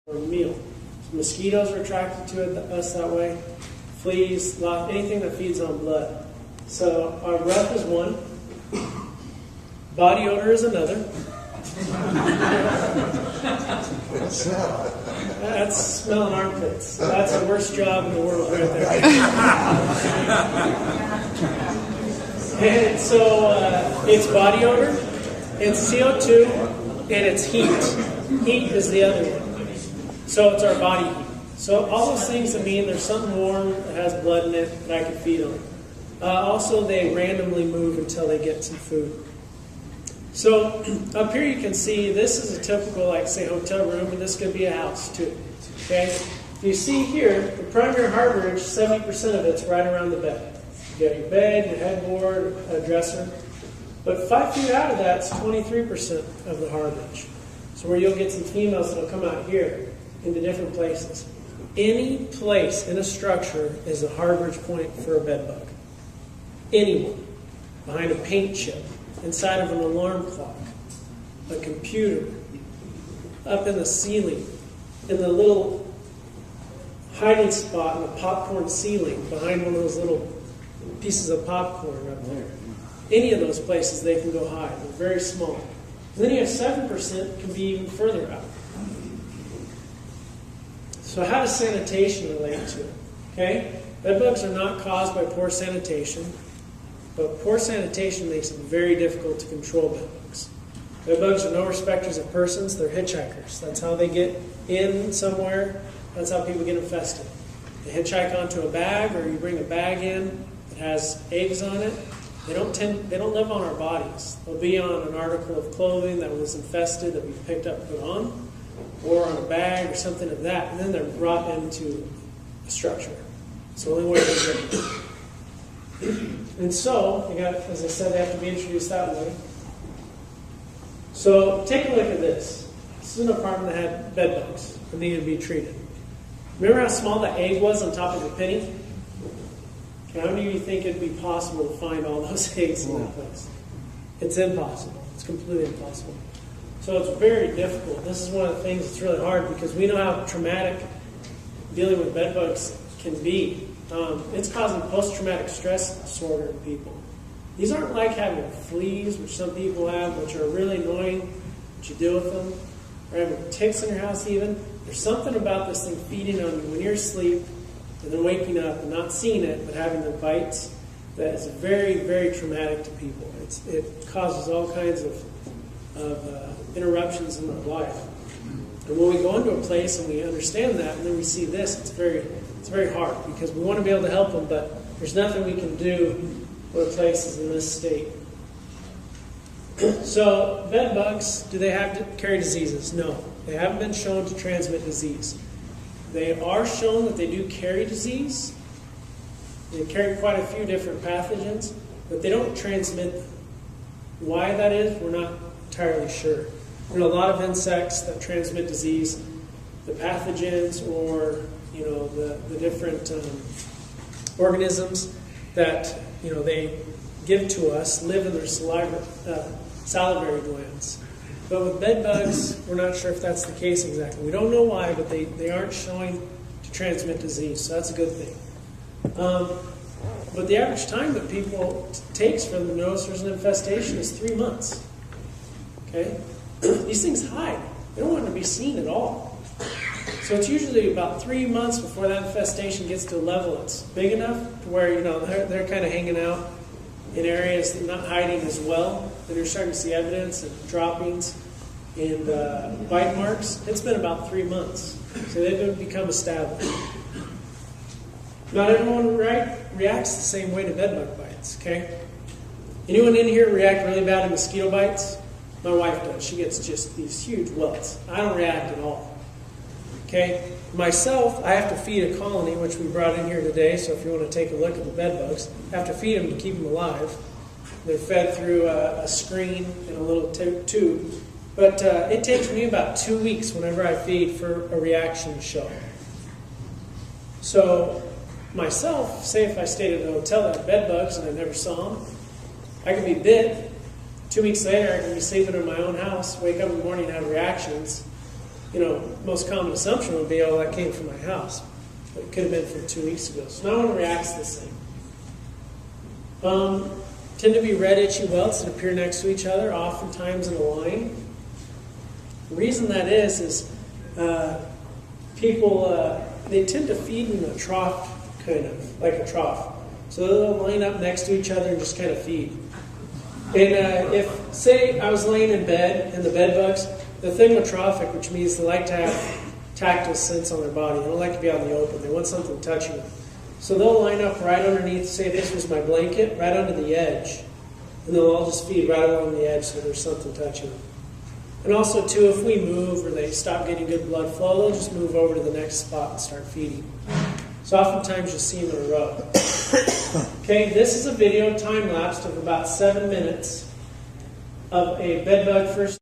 or a meal. So mosquitoes are attracted to us that way. Fleas, anything that feeds on blood. So our breath is one. Body odor is another. That's smelling armpits. That's the worst job in the world right there. And so it's body odor, it's CO2, and it's heat. Heat is the other one. So it's our body heat. So all those things that mean there's something warm that has blood in it that I can feed on. Also, they randomly move until they get some food. So up here you can see this is a typical, like say, hotel room, and this could be a house too. Okay? If you see here, the primary harborage, 70% of it's right around the bed. You got your bed, your headboard, a dresser. But 5 feet out of that's 23% of the harborage. So where you'll get some females that'll come out here into different places. Any place in a structure is a harborage point for a bed bug. Anyone. Behind a paint chip. Inside of an alarm clock, a computer, up in the ceiling, in the little hiding spot in the popcorn ceiling, behind one of those little pieces of popcorn up there. Any of those places they can go hide. They're very small. And then you have 7% can be even further out. So how does sanitation relate to it? Okay? Bed bugs are not caused by poor sanitation. But poor sanitation makes it very difficult to control bed bugs. Bed bugs are no respecters of persons. They're hitchhikers. That's how they get in somewhere. That's how people get infested. They hitchhike onto a bag, or you bring a bag in that has eggs on it. They don't live on our bodies. They'll be on an article of clothing that was infested that we picked up and put on, or on a bag or something of that, and then they're brought into a structure. It's the only way they get. And so, as I said, they have to be introduced that way. So, take a look at this. This is an apartment that had bed bugs that needed to be treated. Remember how small the egg was on top of a penny? Okay, how many of you think it'd be possible to find all those eggs in that place? It's impossible. It's completely impossible. So it's very difficult. This is one of the things that's really hard because we know how traumatic dealing with bed bugs can be. It's causing post-traumatic stress disorder in people. These aren't like having fleas, which some people have, which are really annoying, but you deal with them. Or having ticks in your house even. There's something about this thing feeding on you when you're asleep and then waking up and not seeing it, but having the bites, that is very, very traumatic to people. It causes all kinds of interruptions in our life. And when we go into a place and we understand that, and then we see this, it's very hard because we want to be able to help them, but there's nothing we can do when a place is in this state. So, bed bugs, do they have to carry diseases? No. They haven't been shown to transmit disease. They are shown that they do carry disease. They carry quite a few different pathogens, but they don't transmit them. Why that is, we're not entirely sure. There are a lot of insects that transmit disease. The pathogens or the different organisms that they give to us live in their salivary glands. But with bed bugs, we're not sure if that's the case exactly. We don't know why, but they aren't showing to transmit disease, so that's a good thing. But the average time that people takes for them to notice there's an infestation is 3 months. Okay? These things hide. They don't want to be seen at all. So it's usually about 3 months before that infestation gets to a level that's big enough to where they're kind of hanging out in areas that are not hiding as well. Then you're starting to see evidence of droppings and bite marks. It's been about 3 months. So they've become established. Not everyone reacts the same way to bed bug bites, okay? Anyone in here react really bad to mosquito bites? My wife does. She gets just these huge welts. I don't react at all. Okay? Myself, I have to feed a colony, which we brought in here today, so if you want to take a look at the bed bugs, I have to feed them to keep them alive. They're fed through a screen and a little tube. But it takes me about 2 weeks whenever I feed for a reaction to show. So, myself, say if I stayed at a hotel that had bed bugs and I never saw them, I could be bit. 2 weeks later, I could be sleeping in my own house, wake up in the morning and have reactions. most common assumption would be, oh, that came from my house. But it could have been from 2 weeks ago. So now I want to react to this thing. Tend to be red itchy welts that appear next to each other, oftentimes in a line. The reason that is people, they tend to feed in a trough, kind of, like a trough. So they'll line up next to each other and just kind of feed. And if, say, I was laying in bed and the bed bugs, the thymotrophic, which means they like to have tactile sense on their body. They don't like to be out in the open. They want something touching them. So they'll line up right underneath, say this was my blanket, right under the edge. And they'll all just feed right along the edge so there's something touching them. And also, too, if we move or they stop getting good blood flow, they'll just move over to the next spot and start feeding. So oftentimes you'll see them in a row. Okay, this is a video time-lapsed of about 7 minutes of a bedbug first.